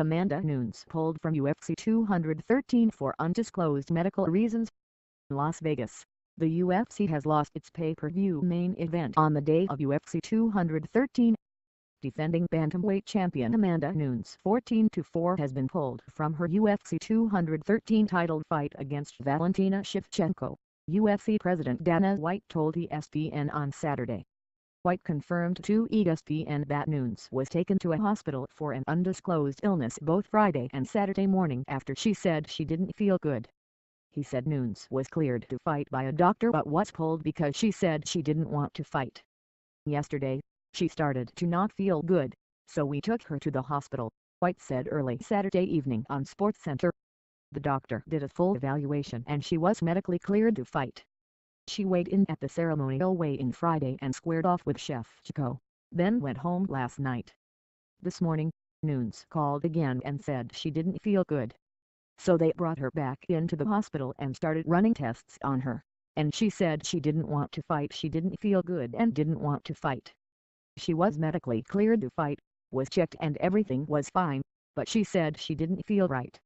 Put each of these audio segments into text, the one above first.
Amanda Nunes pulled from UFC 213 for undisclosed medical reasons. Las Vegas. The UFC has lost its pay-per-view main event on the day of UFC 213. Defending bantamweight champion Amanda Nunes 14-4 has been pulled from her UFC 213 title fight against Valentina Shevchenko, UFC President Dana White told ESPN on Saturday. White confirmed to ESPN that Nunes was taken to a hospital for an undisclosed illness both Friday and Saturday morning after she said she didn't feel good. He said Nunes was cleared to fight by a doctor but was pulled because she said she didn't want to fight. Yesterday, she started to not feel good, so we took her to the hospital, White said early Saturday evening on SportsCenter. The doctor did a full evaluation and she was medically cleared to fight. She weighed in at the ceremonial weigh-in Friday and squared off with Shevchenko, then went home last night. This morning, Nunes called again and said she didn't feel good. So they brought her back into the hospital and started running tests on her, and she said she didn't want to fight. She didn't feel good and didn't want to fight. She was medically cleared to fight, was checked and everything was fine, but she said she didn't feel right.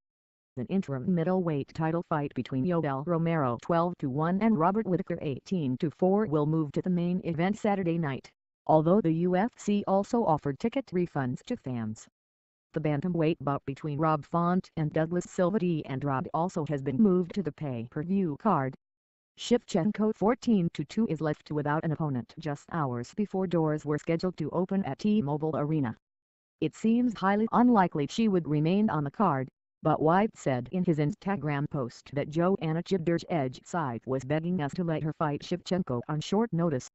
An interim middleweight title fight between Yoel Romero 12-1 and Robert Whittaker 18-4 will move to the main event Saturday night, although the UFC also offered ticket refunds to fans. The bantamweight bout between Rob Font and Douglas Silva Andrade also has been moved to the pay-per-view card. Shevchenko 14-2 is left without an opponent just hours before doors were scheduled to open at T-Mobile Arena. It seems highly unlikely she would remain on the card, but White said in his Instagram post that Joanna Jędrzejczyk was begging us to let her fight Shevchenko on short notice.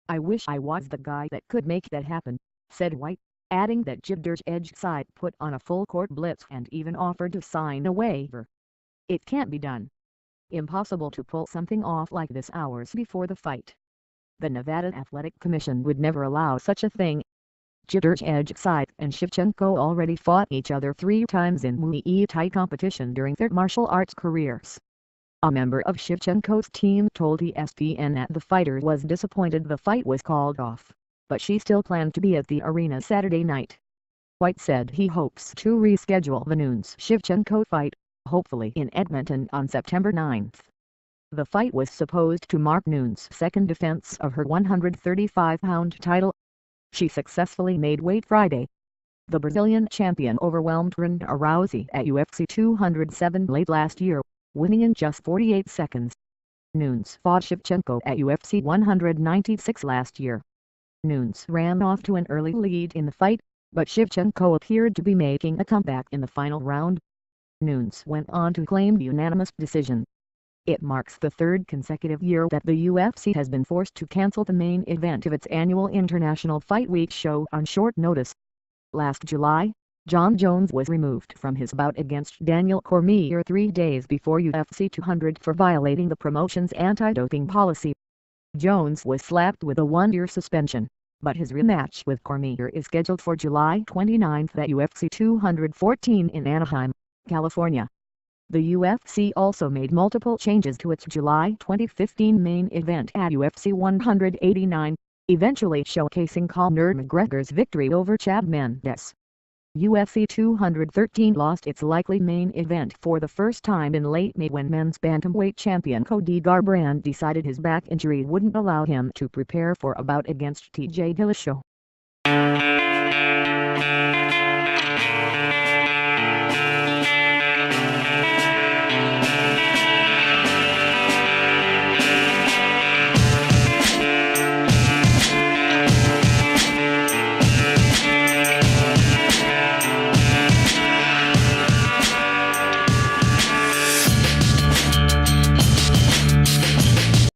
"I wish I was the guy that could make that happen," said White, adding that Jędrzejczyk put on a full-court blitz and even offered to sign a waiver. "It can't be done. Impossible to pull something off like this hours before the fight. The Nevada Athletic Commission would never allow such a thing." Jędrzejczyk and Shevchenko already fought each other 3 times in Muay Thai competition during their martial arts careers. A member of Shevchenko's team told ESPN that the fighter was disappointed the fight was called off, but she still planned to be at the arena Saturday night. White said he hopes to reschedule the Nunes-Shevchenko fight, hopefully in Edmonton on September 9. The fight was supposed to mark Nunes' second defense of her 135-pound title. She successfully made weight Friday. The Brazilian champion overwhelmed Ronda Rousey at UFC 207 late last year, winning in just 48 seconds. Nunes fought Shevchenko at UFC 196 last year. Nunes ran off to an early lead in the fight, but Shevchenko appeared to be making a comeback in the final round. Nunes went on to claim unanimous decision. It marks the 3rd consecutive year that the UFC has been forced to cancel the main event of its annual International Fight Week show on short notice. Last July, Jon Jones was removed from his bout against Daniel Cormier 3 days before UFC 200 for violating the promotion's anti-doping policy. Jones was slapped with a 1-year suspension, but his rematch with Cormier is scheduled for July 29 at UFC 214 in Anaheim, California. The UFC also made multiple changes to its July 2015 main event at UFC 189, eventually showcasing Conor McGregor's victory over Chad Mendes. UFC 213 lost its likely main event for the first time in late May when men's bantamweight champion Cody Garbrandt decided his back injury wouldn't allow him to prepare for a bout against TJ Dillashaw.